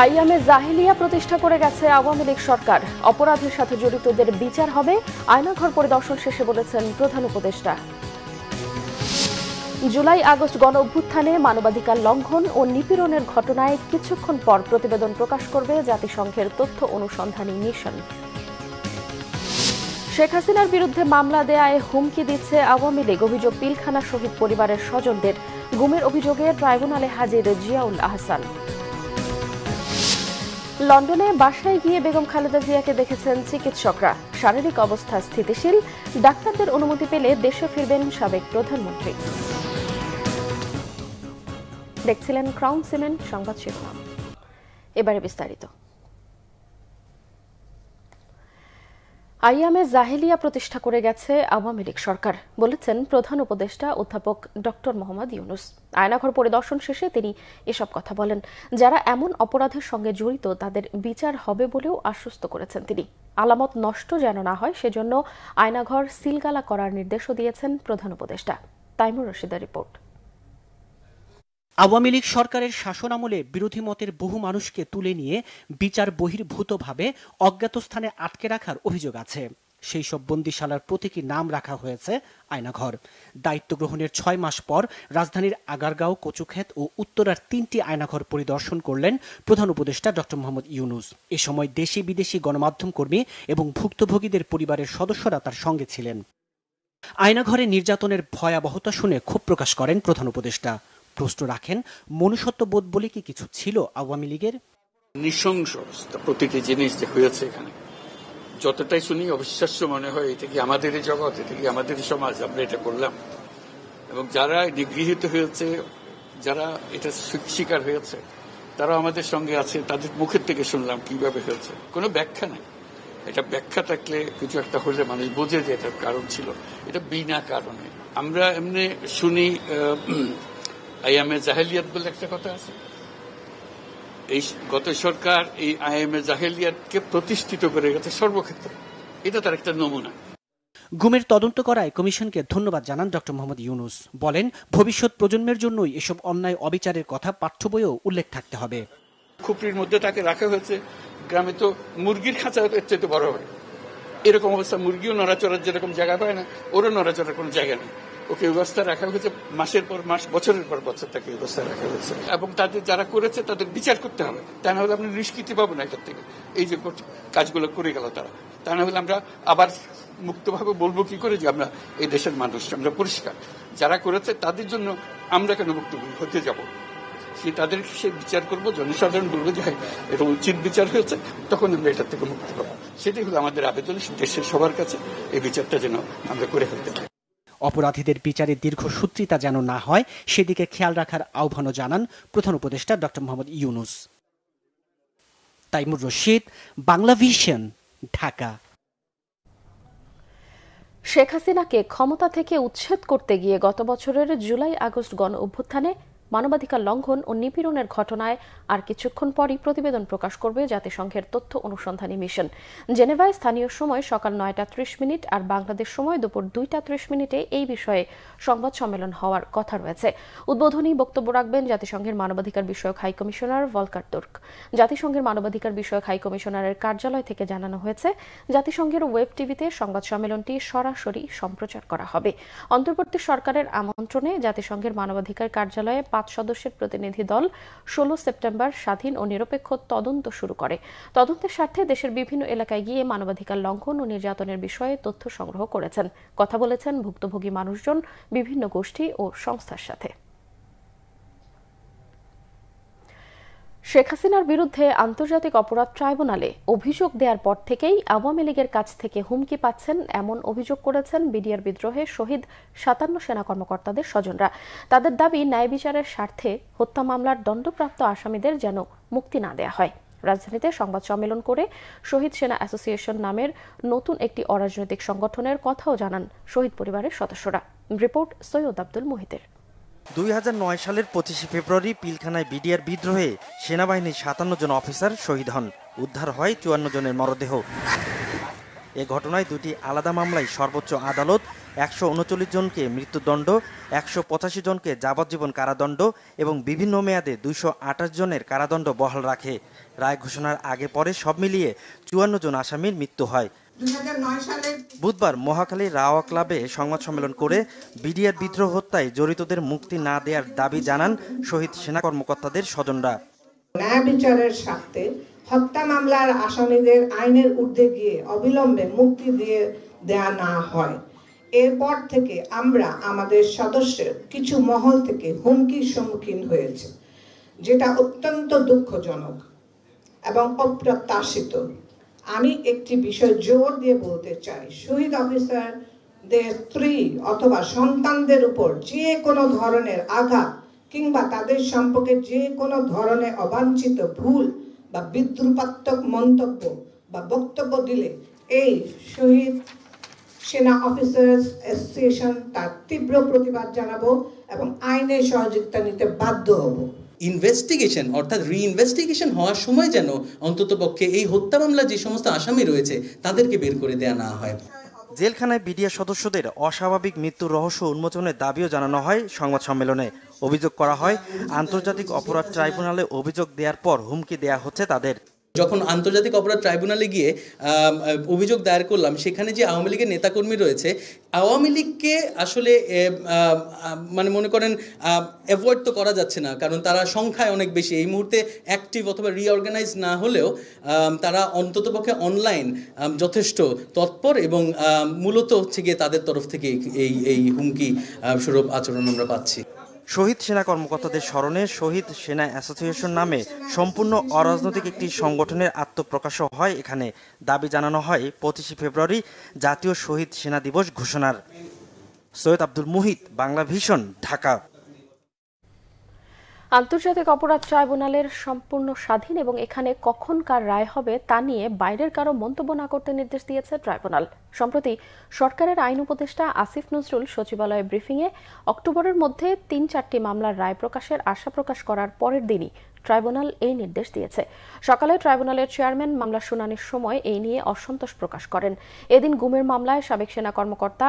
আইয়ামে জাহিলিয়া প্রতিষ্ঠা করে গেছে আওয়ামী লীগ সরকার। অপরাধের সাথে জড়িতদের বিচার হবে, আয়নাঘর পরিদর্শন শেষে বলেছেন প্রধান উপদেষ্টা। জুলাই আগস্ট গণ অভ্যুত্থানে মানবাধিকার লঙ্ঘন ও নিপীড়নের ঘটনায় কিছুক্ষণ পর প্রতিবেদন প্রকাশ করবে জাতিসংঘের তথ্য অনুসন্ধানী মিশন। শেখ হাসিনার বিরুদ্ধে মামলা দেয়ায় হুমকি দিচ্ছে আওয়ামী লীগ। অভিযোগ পিলখানা শহীদ পরিবারের স্বজনদের। গুমের অভিযোগে ট্রাইব্যুনালে হাজির জিয়াউল আহসান। লন্ডনে বাসায় গিয়ে বেগম খালেদা জিয়াকে দেখেছেন চিকিৎসকরা। শারীরিক অবস্থা স্থিতিশীল। ডাক্তারদের অনুমতি পেলে দেশে ফিরবেন সাবেক প্রধানমন্ত্রী। দেখছিলেন ক্রাউন সিমেন্ট সংবাদ শিরোনাম। এবারে বিস্তারিত। আইয়ামে জাহিলিয়া প্রতিষ্ঠা করে গেছে আওয়ামী লীগ সরকার, বলেছেন প্রধান উপদেষ্টা অধ্যাপক ডক্টর মোহাম্মদ ইউনূস। আয়নাঘর পরিদর্শন শেষে তিনি এসব কথা বলেন। যারা এমন অপরাধের সঙ্গে জড়িত তাদের বিচার হবে বলেও আশ্বস্ত করেছেন তিনি। আলামত নষ্ট যেন না হয় সেজন্য আয়নাঘর সিলগালা করার নির্দেশও দিয়েছেন প্রধান উপদেষ্টা। তাইমুর রশিদের রিপোর্ট। আওয়ামী লীগ সরকারের শাসনামলে বিরোধী মতের বহু মানুষকে তুলে নিয়ে বিচার বহির্ভূতভাবে অজ্ঞাত স্থানে আটকে রাখার অভিযোগ আছে। সেই সব বন্দিশালার প্রতীকী নাম রাখা হয়েছে আয়নাঘর। দায়িত্ব গ্রহণের 6 মাস পর রাজধানীর আগারগাঁও, কচুক্ষেত ও উত্তরার 3টি আয়নাঘর পরিদর্শন করলেন প্রধান উপদেষ্টা ডক্টর মোহাম্মদ ইউনূস। এ সময় দেশি বিদেশি গণমাধ্যম কর্মী এবং ভুক্তভোগীদের পরিবারের সদস্যরা তার সঙ্গে ছিলেন। আয়নাঘরে নির্যাতনের ভয়াবহতা শুনে ক্ষোভ প্রকাশ করেন প্রধান উপদেষ্টা। প্রশ্ন রাখেন, মনুষ্যত্ববোধ বলে কি কিছু ছিল আওয়ামী লীগের? নৃশংস প্রতিটি জিনিস যে হয়েছে এখানে, যতটাই শুনি অবিশ্বাস্য মনে হয়। এটা কি আমাদেরই জগৎ, এটা কি আমাদেরই সমাজ, আমরা এটা করলাম? এবং যারা নিগৃহীত হয়েছে, যারা এটা শিকার হয়েছে, তারা আমাদের সঙ্গে আছে। তাদের মুখের থেকে শুনলাম কিভাবে হয়েছে। কোনো ব্যাখ্যা নাই। এটা ব্যাখ্যা থাকলে কিছু একটা হলে মানুষ বোঝে যে এটার কারণ ছিল। এটা বিনা কারণে আমরা এমনি শুনি। আইয়ামে জাহেলিয়াত বলে একটা কথা আছে। এই গত সরকার এই আইয়ামে জাহেলিয়াতকে প্রতিষ্ঠিত করে গেছে সর্বক্ষেত্রে। এটা তার একটা নমুনা। গুমের তদন্ত করায় কমিশনকে ধন্যবাদ জানান ডক্টর মোহাম্মদ ইউনূস। বলেন, ভবিষ্যৎ প্রজন্মের জন্যই এসব অন্যায় অবিচারের কথা পাঠ্য বইয়েও উল্লেখ থাকতে হবে। খুপড়ির মধ্যে তাকে রাখা হয়েছে। গ্রামে তো মুরগির খাঁচা এর চেয়ে বড় হয়। এরকম অবস্থা, মুরগিও নড়াচড়ার যেরকম জায়গা পায় না, ওরও নড়াচড়ার কোনো জায়গা নেই। ওকে ব্যবস্থা রাখা হয়েছে, মাসের পর মাস, বছরের পর বছর তাকে ব্যবস্থা রাখা হয়েছে। এবং তাদের যারা করেছে তাদের বিচার করতে হবে। তা না হলে আপনি নিষ্কৃতি পাবো না এটার থেকে। এই যে কাজগুলো করে গেল তারা, তা না হলে আমরা আবার মুক্তভাবে বলবো কি করে যে আমরা এই দেশের মানুষ, আমরা পরিষ্কার। যারা করেছে তাদের জন্য আমরা কেন মুক্ত হতে যাব? তাদের সে বিচার করবো, জনসাধারণ বলবো যে এটা উচিত বিচার হয়েছে, তখন আমরা এটার থেকে মুক্তি পাবো। সেটাই হলো আমাদের আবেদন দেশের সবার কাছে, এই বিচারটা যেন আমরা করে ফেলতে পারি। অপরাধীদের বিচারে দীর্ঘসূত্রিতা যেন না হয় সেদিকে খেয়াল রাখার আহ্বানও জানান প্রধান উপদেষ্টা ডক্টর মোহাম্মদ ইউনূস। তাইমুর রশিদ, বাংলা ভিশন, ঢাকা। শেখ হাসিনাকে ক্ষমতা থেকে উচ্ছেদ করতে গিয়ে গত বছরের জুলাই আগস্ট গণ অভ্যুত্থানে মানবাধিকার লঙ্ঘন ও নিপীড়নের ঘটনায় আর কিছুক্ষণ পরই প্রতিবেদন প্রকাশ করবে জাতিসংঘের তথ্য অনুসন্ধানী মিশন। জেনেভায় স্থানীয় সময় সকাল 9টা 30 আর বাংলাদেশ সময় দুপুর 2টা 30 এই বিষয়ে সংবাদ সম্মেলন হওয়ার কথা রয়েছে। উদ্বোধনী বক্তব্য রাখবেন জাতিসংঘের মানবাধিকার বিষয়ক হাই কমিশনার ভলকার তুর্ক। জাতিসংঘের মানবাধিকার বিষয়ক হাই কমিশনারের কার্যালয় থেকে জানানো হয়েছে, জাতিসংঘের ওয়েব টিভিতে সংবাদ সম্মেলনটি সরাসরি সম্প্রচার করা হবে। অন্তর্বর্তী সরকারের আমন্ত্রণে জাতিসংঘের মানবাধিকার কার্যালয়ে 5 সদস্যের প্রতিনিধি দল 16 সেপ্টেম্বর স্বাধীন ও নিরপেক্ষ তদন্ত শুরু করে। তদন্তের স্বার্থে দেশের বিভিন্ন এলাকায় গিয়ে মানবাধিকার লঙ্ঘন ও নির্যাতনের বিষয়ে তথ্য সংগ্রহ করেছেন। কথা বলেছেন ভুক্তভোগী মানুষজন, বিভিন্ন গোষ্ঠী ও সংস্থার সাথে। শেখ হাসিনার বিরুদ্ধে আন্তর্জাতিক অপরাধ ট্রাইব্যুনালে অভিযোগ দেওয়ার পর থেকেই আওয়ামী লীগের কাছ থেকে হুমকি পাচ্ছেন এমন অভিযোগ করেছেন বিডিআর বিদ্রোহে শহীদ 57 সেনা কর্মকর্তাদের স্বজনরা। তাদের দাবি, ন্যায় বিচারের স্বার্থে হত্যা মামলার দণ্ডপ্রাপ্ত আসামিদের যেন মুক্তি না দেয়া হয়। রাজধানীতে সংবাদ সম্মেলন করে শহীদ সেনা অ্যাসোসিয়েশন নামের নতুন একটি অরাজনৈতিক সংগঠনের কথাও জানান শহীদ পরিবারের সদস্যরা। রিপোর্ট সৈয়দ আব্দুল মুহিতের। 2009 সালের 25 ফেব্রুয়ারি পিলখানায় বিডিআর বিদ্রোহে সেনাবাহিনীর 57 জন অফিসার শহীদ হন। উদ্ধার হয় 54 জনের মরদেহ। এ ঘটনায় দুটি আলাদা মামলায় সর্বোচ্চ আদালত 139 জনকে মৃত্যুদণ্ড, 185 জনকে যাবজ্জীবন কারাদণ্ড এবং বিভিন্ন মেয়াদে 228 জনের কারাদণ্ড বহাল রাখে। রায় ঘোষণার আগে পরে সব মিলিয়ে 54 জন আসামির মৃত্যু হয়। বুধবার মহাখালী রাওয়া ক্লাবে সংবাদ সম্মেলন করে বিডিআর বিদ্রোহ হত্যায় জড়িতদের মুক্তি না দেওয়ার দাবি জানান শহীদ সেনা কর্মকর্তাদের স্বজনরা। ন্যায় বিচারের স্বার্থে হত্যা মামলার আসামিদের আইনের ঊর্ধ্বে গিয়ে অবিলম্বে মুক্তি দিয়ে দেয়া না হয়, এরপর থেকে আমরা আমাদের সদস্যের কিছু মহল থেকে হুমকির সম্মুখীন হয়েছে, যেটা অত্যন্ত দুঃখজনক এবং অপ্রত্যাশিত। আমি একটি বিষয় জোর দিয়ে বলতে চাই, শহীদ অফিসারদের স্ত্রী অথবা সন্তানদের উপর যে কোনো ধরনের আঘাত কিংবা তাদের সম্পর্কে যে কোনো ধরনের অবাঞ্ছিত ভুল বা বিদ্রুপাত্মক মন্তব্য বা বক্তব্য দিলে এই শহীদ সেনা অফিসার্স অ্যাসোসিয়েশন তার তীব্র প্রতিবাদ জানাবো এবং আইনের সহযোগিতা নিতে বাধ্য হব। ইনভেস্টিগেশন অর্থাৎ রিইনভেস্টিগেশন হওয়ার সময় যেন অন্ততপক্ষে এই হত্যা মামলা যে সমস্ত আসামি রয়েছে তাদেরকে বের করে দেয়া না হয়। জেলখানায় বিডিআর সদস্যদের অস্বাভাবিক মৃত্যুর রহস্য উন্মোচনের দাবিও জানানো হয় সংবাদ সম্মেলনে। অভিযোগ করা হয় আন্তর্জাতিক অপরাধ ট্রাইব্যুনালে অভিযোগ দেওয়ার পর হুমকি দেয়া হচ্ছে তাদের। যখন আন্তর্জাতিক অপরাধ ট্রাইব্যুনালে গিয়ে অভিযোগ দায়ের করলাম, সেখানে যে আওয়ামী লীগের নেতাকর্মী রয়েছে, আওয়ামী লীগকে আসলে মানে মনে করেন অ্যাভয়েড তো করা যাচ্ছে না, কারণ তারা সংখ্যায় অনেক বেশি। এই মুহূর্তে অ্যাক্টিভ অথবা রিঅর্গানাইজ না হলেও তারা অন্ততপক্ষে অনলাইন যথেষ্ট তৎপর এবং মূলত হচ্ছে গিয়ে তাদের তরফ থেকে এই হুমকি স্বরূপ আচরণ আমরা পাচ্ছি। শহীদ সেনা কর্মকর্তাদের স্মরণে শহীদ সেনা অ্যাসোসিয়েশন নামে সম্পূর্ণ অরাজনৈতিক একটি সংগঠনের আত্মপ্রকাশও হয় এখানে। দাবি জানানো হয় 25 ফেব্রুয়ারি জাতীয় শহীদ সেনা দিবস ঘোষণার। সৈয়দ আব্দুল মুহিত, বাংলা ভিশন, ঢাকা। আন্তর্জাতিক অপরাধ ট্রাইব্যুনালের সম্পূর্ণ স্বাধীন এবং এখানে কখন কার রায় হবে তা নিয়ে বাইরের কারো মন্তব্য না করতে নির্দেশ দিয়েছে ট্রাইব্যুনাল। সম্প্রতি সরকারের আইন উপদেষ্টা আসিফ নজরুল সচিবালয়ে ব্রিফিংয়ে অক্টোবরের মধ্যে 3-4টি মামলার রায় প্রকাশের আশা প্রকাশ করার পরের দিনই ট্রাইব্যুনাল এই নির্দেশ দিয়েছে। সকালে ট্রাইব্যুনালের চেয়ারম্যান মামলা শুনানির সময় এই নিয়ে অসন্তোষ প্রকাশ করেন। এদিন গুমের মামলায় সাবেক সেনা কর্মকর্তা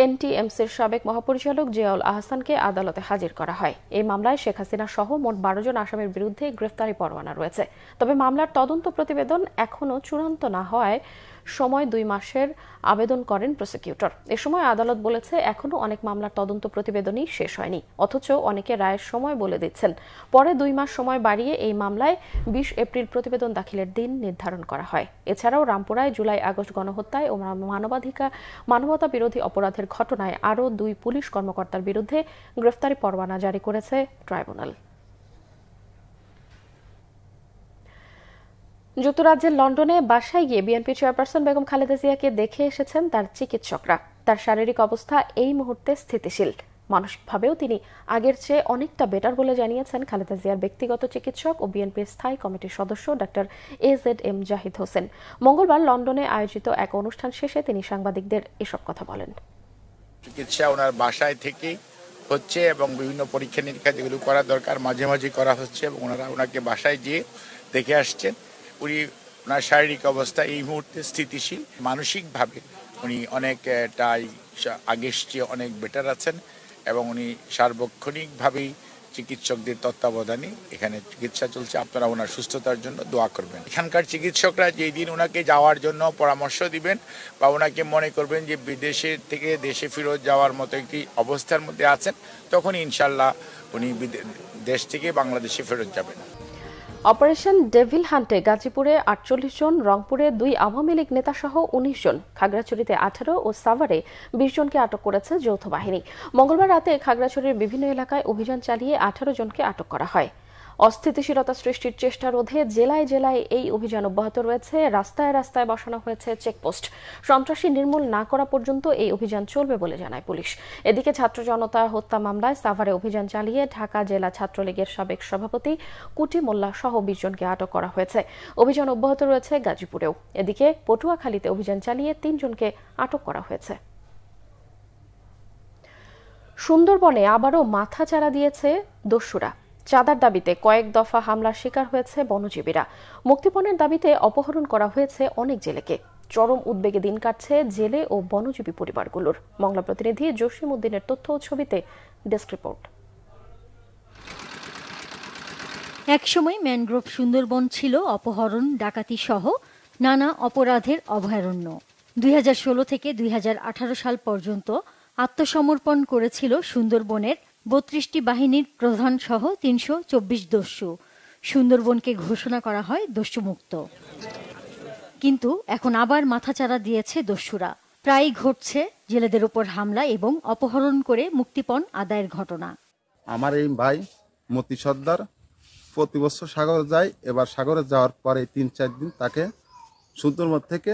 এনটিএমসির সাবেক মহাপরিচালক জিয়াউল আহসানকে আদালতে হাজির করা হয়। এই মামলায় শেখ হাসিনা সহ মোট 12 জন আসামির বিরুদ্ধে গ্রেফতারি পরোয়ানা রয়েছে। তবে মামলার তদন্ত প্রতিবেদন এখনও চূড়ান্ত না হওয়ায় সময় 2 মাসের আবেদন করেন প্রসিকিউটর। এ সময় আদালত বলেছে এখনও অনেক মামলার তদন্ত প্রতিবেদনই শেষ হয়নি, অথচ অনেকে রায়ের সময় বলে দিচ্ছেন। পরে 2 মাস সময় বাড়িয়ে এই মামলায় 20 এপ্রিল প্রতিবেদন দাখিলের দিন নির্ধারণ করা হয়। এছাড়াও রামপুরায় জুলাই-আগস্ট গণহত্যায় ও মানবতা বিরোধী অপরাধের ঘটনায় আরও 2 পুলিশ কর্মকর্তার বিরুদ্ধে গ্রেফতারি পরোয়ানা জারি করেছে ট্রাইব্যুনাল। যুক্তরাজ্যের লন্ডনে বাসায় গিয়ে বিএনপি চেয়ারপারসন বেগম খালেদা জিয়াকে দেখে এসেছেন তার চিকিৎসকরা। তার শারীরিক অবস্থা এই মুহূর্তে স্থিতিশীল, মানসিকভাবেও তিনি আগের চেয়ে অনেকটা বেটার বলে জানিয়েছেন খালেদা জিয়ার ব্যক্তিগত চিকিৎসক ও বিএনপির স্থায়ী কমিটির সদস্য ডক্টর AZM জাহিদ হোসেন। মঙ্গলবার লন্ডনে আয়োজিত এক অনুষ্ঠান শেষে তিনি সাংবাদিকদের এসব কথা বলেন। চিকিৎসা ওনার বাসায় থেকেই হচ্ছে এবং বিভিন্ন পরীক্ষা নিরীক্ষা যেগুলো করা দরকার মাঝে মাঝে করা হচ্ছে এবং ওনাকে বাসায় গিয়ে দেখে আসছেন। ওনার শারীরিক অবস্থা এই মুহূর্তে স্থিতিশীল, মানসিকভাবে উনি অনেকটাই আগের চেয়ে অনেক বেটার আছেন এবং উনি সার্বক্ষণিকভাবেই চিকিৎসকদের তত্ত্বাবধানে এখানে চিকিৎসা চলছে। আপনারা ওনার সুস্থতার জন্য দোয়া করবেন। এখানকার চিকিৎসকরা যেই দিন ওনাকে যাওয়ার জন্য পরামর্শ দিবেন বা ওনাকে মনে করবেন যে বিদেশে থেকে দেশে ফেরত যাওয়ার মতো একটি অবস্থার মধ্যে আছেন, তখন ইনশাল্লাহ উনি দেশ থেকে বাংলাদেশে ফেরত যাবেন। অপারেশন ডেভিল হান্টে গাজীপুরে 48 জন, রংপুরে 2 আওয়ামী লীগ নেতাসহ 19 জন, খাগড়াছড়িতে 18 ও সাভারে 20 জনকে আটক করেছে যৌথ বাহিনী। মঙ্গলবার রাতে খাগড়াছড়ির বিভিন্ন এলাকায় অভিযান চালিয়ে 18 জনকে আটক করা হয়। অস্থিতিশীলতা সৃষ্টির চেষ্টা রোধে জেলায় জেলায় এই অভিযান অব্যাহত রয়েছে। রাস্তায় রাস্তায় বসানো হয়েছে চেকপোস্ট। সন্ত্রাসী নির্মূল না করা পর্যন্ত এই অভিযান চলবে বলে জানায় পুলিশ। এদিকে ছাত্র জনতা হত্যা মামলায় সাভারে অভিযান চালিয়ে ঢাকা জেলা ছাত্রলীগের সাবেক সভাপতি কুটি মোল্লা সহ 20 জনকে আটক করা হয়েছে। অভিযান অব্যাহত রয়েছে গাজীপুরেও। এদিকে পটুয়াখালীতে অভিযান চালিয়ে 3 জনকে আটক করা হয়েছে। সুন্দরবনে আবারও মাথাচাড়া দিয়েছে দস্যুরা। চাঁদার দাবিতে কয়েক দফা হামলার শিকার হয়েছে বনজীবীরা। মুক্তিপণের দাবিতে অপহরণ করা হয়েছে অনেক জেলেকে। চরম উদ্বেগে দিন কাটছে জেলে ও বনজীবী পরিবারগুলোর। মংলা প্রতিনিধি জসিম উদ্দিনের তথ্য ও ছবিতে ডেস্ক রিপোর্ট। একসময় ম্যানগ্রোভ সুন্দরবন ছিল অপহরণ, ডাকাতি সহ নানা অপরাধের অভয়ারণ্য। 2016 থেকে 2018 সাল পর্যন্ত আত্মসমর্পণ করেছিল সুন্দরবনের 32টি বাহিনীর প্রধান সহ 324 দস্যু। সুন্দরবনকে ঘোষণা করা হয় দস্যুমুক্ত। কিন্তু এখন আবার মাথাচাড়া দিয়েছে দস্যুরা। প্রায়ই ঘটছে জেলেদের উপর হামলা এবং অপহরণ করে মুক্তিপণ আদায়ের ঘটনা। আমার এই ভাই মতি সর্দার প্রতি বছর সাগরে যায়। এবার সাগরে যাওয়ার পরে 3-4 দিন তাকে সুন্দরবন থেকে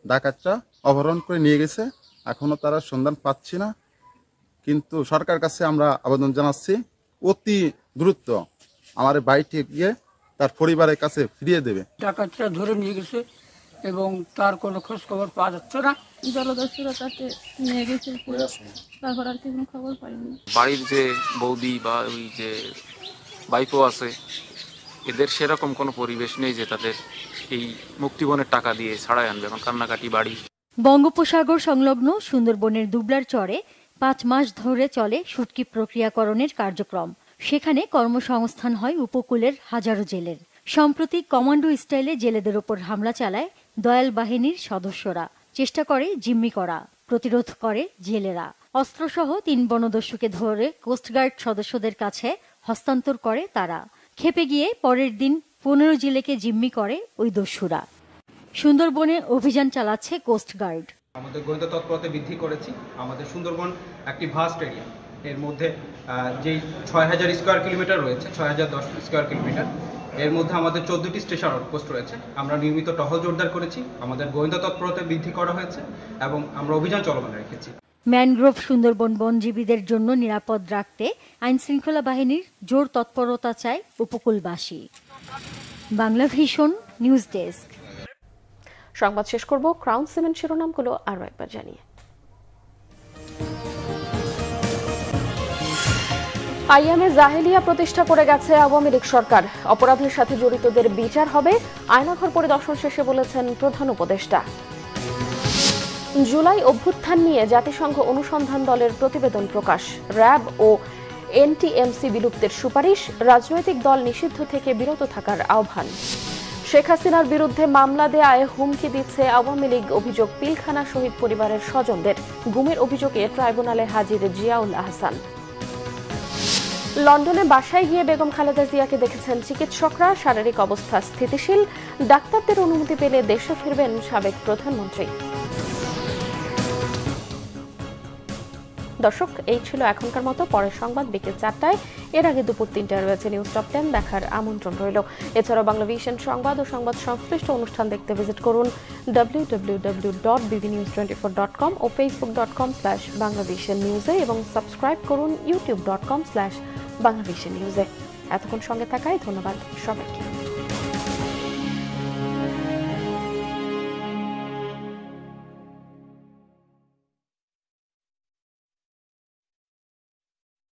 ডাকাতরা অপহরণ করে নিয়ে গেছে। এখনো তারা সন্ধান পাচ্ছি না, কিন্তু সরকার কাছে আমরা আবেদন জানাচ্ছি অতি দ্রুত আমার ভাইটি গিয়ে তার পরিবারের কাছে ফিরিয়ে দেবে। ডাকাতরা ধরে নিয়ে গেছে এবং তার কোনো খোঁজ খবর পাওয়া যাচ্ছে না। জলদস্যুরা তাকে নিয়ে গেছে, তারপর আর কোনো খবর পাইনি। বাড়ির যে বৌদি বা ওই যে বাইকও আছে, এদের সেরকম কোনো পরিবেশ নেই যে তাদের এই মুক্তিপণের টাকা দিয়ে ছাড়াই আনবে। এখন কান্নাকাটি বাড়ি। বঙ্গোপসাগর সংলগ্ন সুন্দরবনের দুবলার চরে 5 মাস ধরে চলে শুটকি প্রক্রিয়াকরণের কার্যক্রম। সেখানে কর্মসংস্থান হয় উপকূলের হাজারো জেলের। সম্প্রতি কমান্ডো স্টাইলে জেলেদের ওপর হামলা চালায় দয়াল বাহিনীর সদস্যরা। চেষ্টা করে জিম্মি করা, প্রতিরোধ করে জেলেরা। অস্ত্রসহ 3 বনদস্যুকে ধরে কোস্টগার্ড সদস্যদের কাছে হস্তান্তর করে তারা। খেপে গিয়ে পরের দিন 15 জেলেকে জিম্মি করে ওই দস্যুরা। সুন্দরবনে অভিযান চালাচ্ছে কোস্টগার্ড। আমাদের গোয়েন্দা তৎপরতা বৃদ্ধি করেছি। আমাদের সুন্দরবন একটি ভাস্ট এরিয়া, এর মধ্যে যেই 6000 স্কোয়ার কিলোমিটার রয়েছে, 6010 স্কোয়ার কিলোমিটার, এর মধ্যে আমাদের 14টি স্টেশন আউটপোস্ট রয়েছে। আমরা নিয়মিত টহল জোরদার করেছি, আমাদের গোয়েন্দা তৎপরতা বৃদ্ধি করা হয়েছে এবং আমরা অভিযান চলমান রেখেছি। ম্যানগ্রোভ সুন্দরবন বনজীবীদের জন্য নিরাপদ রাখতে আইনশৃঙ্খলা বাহিনীর জোর তৎপরতা চায় উপকূলবাসী। Bangla Vision news desk. সংবাদ শেষ করব ক্রাউন সিমেন্ট শিরোনামগুলো আরও একবার জানিয়ে। আইএমএ জাহেলিয়া প্রতিষ্ঠা করে গেছে আওয়ামী লীগ সরকার। অপরাধের সাথে জড়িতদের বিচার হবে, আয়নাঘর পরিদর্শন শেষে বলেছেন প্রধান উপদেষ্টা। জুলাই অভ্যুত্থান নিয়ে জাতিসংঘ অনুসন্ধান দলের প্রতিবেদন প্রকাশ। র্যাব ও এনটিএমসি বিলুপ্তের সুপারিশ, রাজনৈতিক দল নিষিদ্ধ থেকে বিরত থাকার আহ্বান। শেখ হাসিনার বিরুদ্ধে মামলা দেয়ায় হুমকি দিচ্ছে আওয়ামী লীগ, অভিযোগ পিলখানা শহীদ পরিবারের স্বজনদের। গুমের অভিযোগে ট্রাইব্যুনালে হাজির জিয়াউল আহসান। লন্ডনে বাসায় গিয়ে বেগম খালেদা জিয়াকে দেখেছেন চিকিৎসকরা, শারীরিক অবস্থা স্থিতিশীল। ডাক্তারদের অনুমতি পেলে দেশে ফিরবেন সাবেক প্রধানমন্ত্রী। দর্শক, এই ছিল এখনকার মতো। পরের সংবাদ বিকেল 4টায়, এর আগে দুপুর 3টায় রয়েছে নিউজ টপ 10 দেখার আমন্ত্রণ রইল। এছাড়াও বাংলা ভিশন সংবাদ ও সংবাদ সংশ্লিষ্ট অনুষ্ঠান দেখতে ভিজিট করুন www.bbnews24.com ও facebook.com/banglavishnewse এবং সাবস্ক্রাইব করুন youtube.com/banglavishnewse। এতক্ষণ সঙ্গে থাকায় ধন্যবাদ সবাইকে।